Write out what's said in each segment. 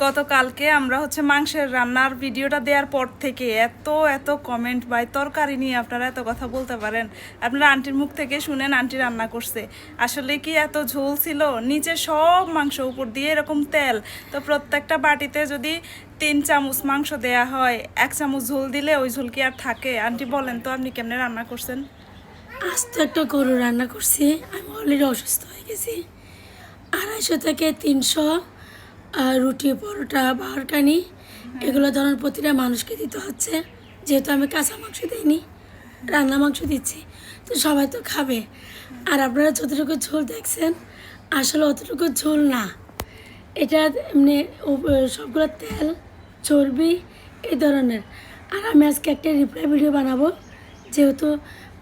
গতকালকে আমরা মাংসের রান্নার ভিডিওটা দেওয়ার পর থেকে এত এত কমেন্ট বাই তরকারি নিয়ে আপনারা এত কথা বলতে পারেন। আপনারা আন্টির মুখ থেকে শুনেন আন্টি রান্না করছে, আসলে কি এত ঝোল ছিল, নিচে সব মাংস, উপর দিয়ে এরকম তেল। তো প্রত্যেকটা বাটিতে যদি 3 চামচ মাংস দেয়া হয়, 1 চামচ ঝোল দিলে ওই ঝোল কি আর থাকে? আন্টি বলেন তো আপনি কেমনে রান্না করছেন? আজ তো একটা গরু রান্না করছি, আমি অলরেডি অসুস্থ হয়ে গেছি। 250 থেকে 300 রুটি, পরোটা, বাহারকানি এগুলো ধরনের প্রতিটা মানুষকে দিতে হচ্ছে। যেহেতু আমি কাঁচা মাংস দিইনি, রান্না মাংস দিচ্ছি, তো সবাই তো খাবে। আর আপনারা যতটুকু ঝোল দেখছেন আসলে অতটুকু ঝোল না, এটা এমনি সবগুলো তেল, চর্বি এই ধরনের। আর আমি আজকে একটা রিপ্লাই ভিডিও বানাবো, যেহেতু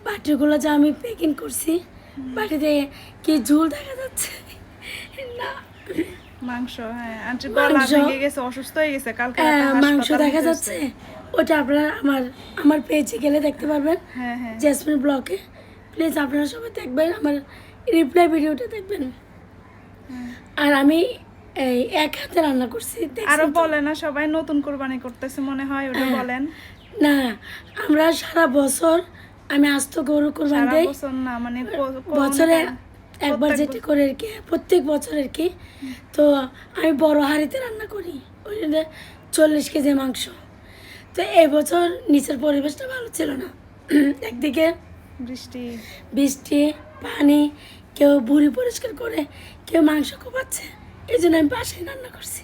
বাটিগুলো যা আমি প্যাকিং করছি, বাটিতে কি ঝোল দেখা যাচ্ছে না, মাংস, হ্যাঁ আন্টি গলা ভেঙে গেছে, অসুস্থ হয়ে গেছে, কালকে মাংস দেখা যাচ্ছে। ওটা আপনারা আমার পেজে গেলে দেখতে পারবেন, হ্যাঁ হ্যাঁ জেসমিন ব্লগে। প্লিজ আপনারা সবাই দেখবেন, আমার রিপ্লাই ভিডিওটা দেখবেন। আর আমি এই এক হাতে রান্না করছি। আরো বলে না, সবাই নতুন কোরবানি করতেছে মনে হয়, ওটা বলেন না। আমরা সারা বছর আমি আস্ত গরু কোরবানি দেই, বছর না মানে বছরে একবার যেটা করে আর কি, প্রত্যেক বছর আর কি। তো আমি বড় হাঁড়িতে রান্না করি, ওই জন্য 40 কেজি মাংস। তো এবছর নিচের পরিবেশটা ভালো ছিল না, একদিকে বৃষ্টি, পানি, কেউ বুড়ি পরিষ্কার করে, কেউ মাংস কোপাচ্ছে, এই জন্য আমি বাসায় রান্না করছি।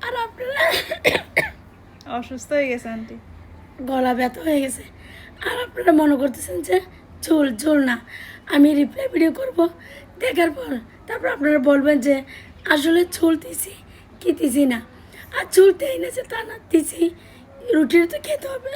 আর আপনারা অসুস্থ হয়ে গেছে আন্টি, গলা ব্যথা হয়ে গেছে। আর আপনারা মনে করতেছেন যে ঝোল ঝোল না। আমি রিপ্লাই ভিডিও করব, দেখার পর তারপর আপনারা বলবেন যে আসলে ঝোল দিছি কি দিছি না। আর ঝোল দেয় না যে তা না, দিছি, রুটির তো খেতে হবে।